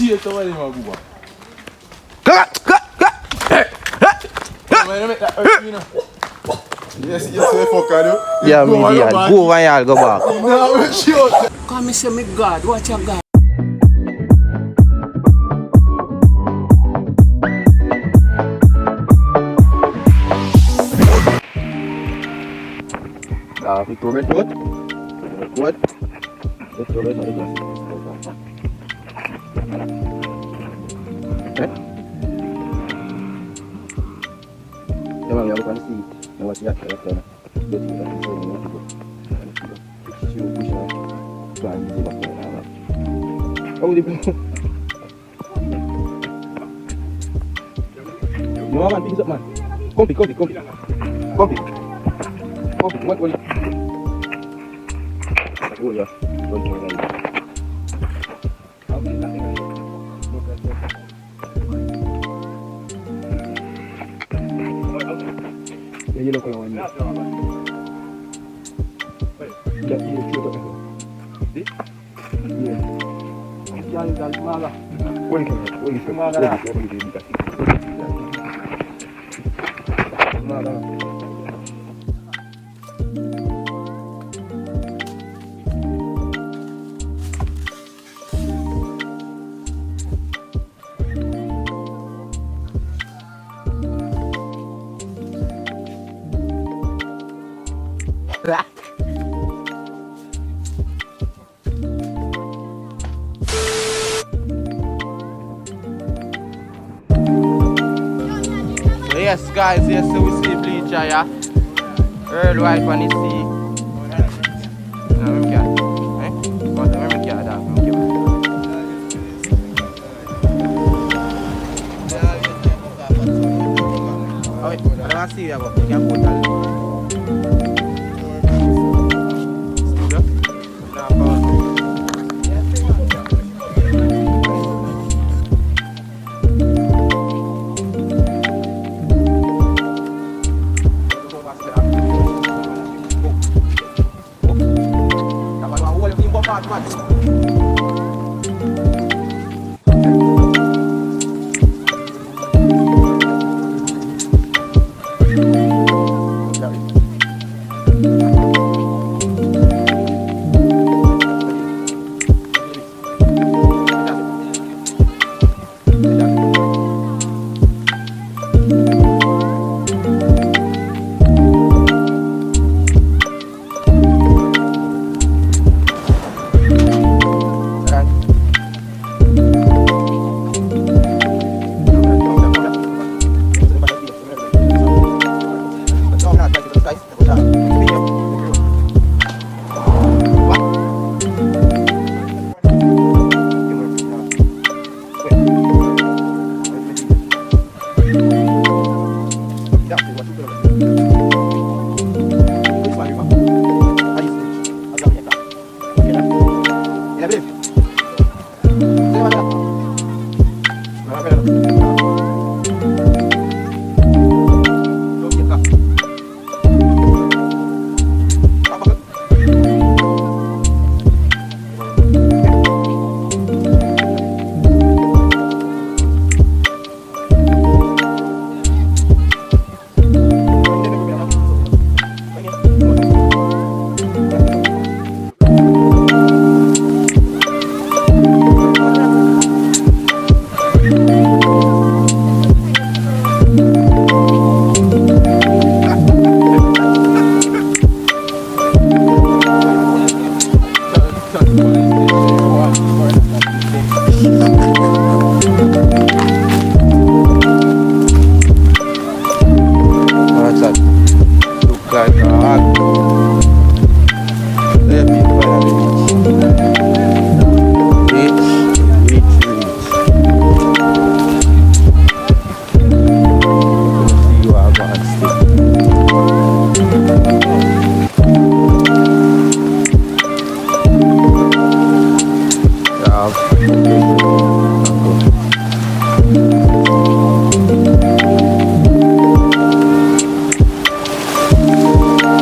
chase over them, my booba. Yes, we fuck on you. Yeah, me dear. Go over here, go back. No, sure. Come me say me God, watch your God. Victor breadfruit. What? Victor breadfruit. Okay. Come on, we are going to see. Now what's that? Oh, the no man, pick it up, man. Come pick. What? Oh, yeah. Yeah, you look around. Yes, guys, yes, so we see bleacher, yeah. Earl wife on the sea. No, we can't. Eh? What? We can't, dog. Oh, wait, I don't see you, but we can put that.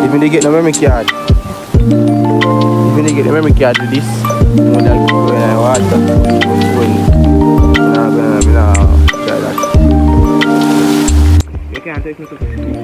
Even they get the memory card. Even they get the memory card with this. You know that when I watch that.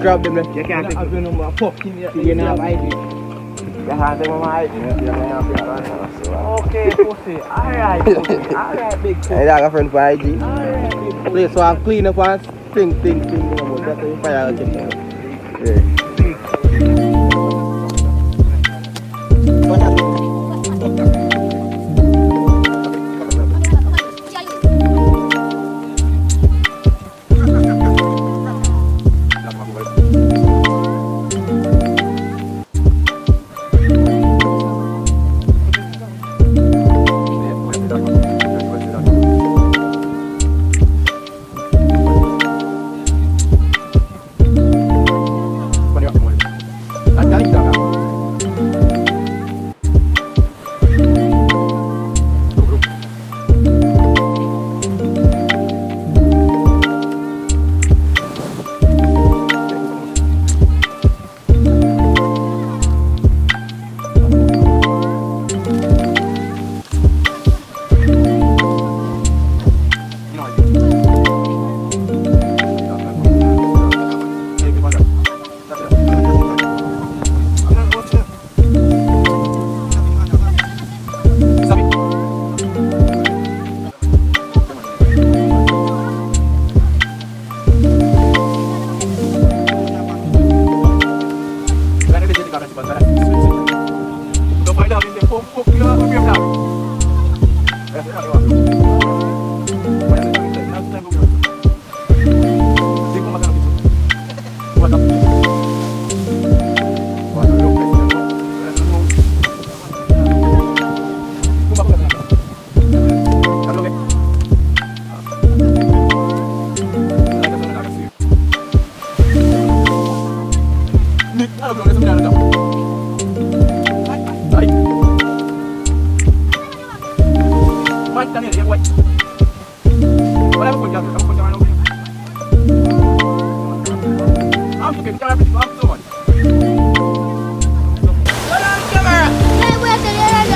grab them there. You can't take your number fucking you don't have ID. You can't take my ID. Okay, pussy. Alright, pussy. Alright, big pussy. Hey, I got a friend for IG. Alright, big pussy. Please, so I'm clean up and thing. That's the fire I'll get there. Yeah.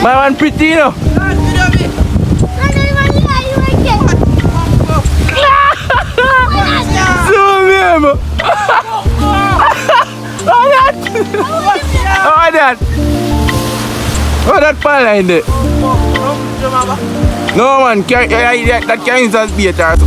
My one pretty, you know. Zoom him. Oh that. Oh that pal line there. No man, that can't just be a turtle.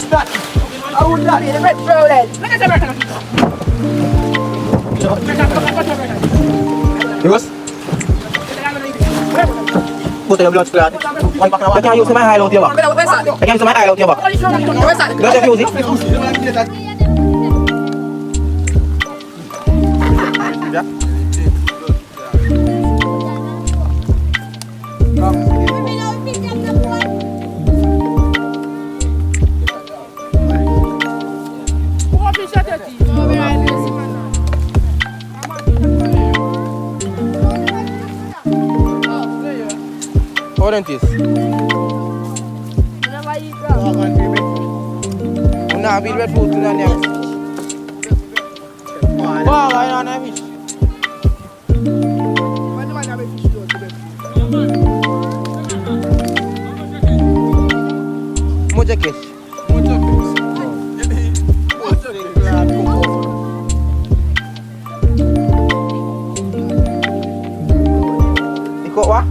that? How would that? The breadfruit. Look at the breadfruit. Terus? Puta yung blood splatter. Why back na wala? Kaya use my highlight yun ba? Kaya use my highlight yun ba? Blood yung fuse. Orange is. Una bil breadfruit na niya. Wow, ayun na fish. Mucha fish. Iko wa?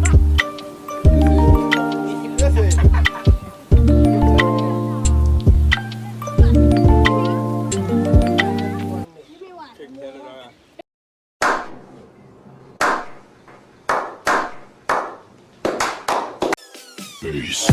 Peace.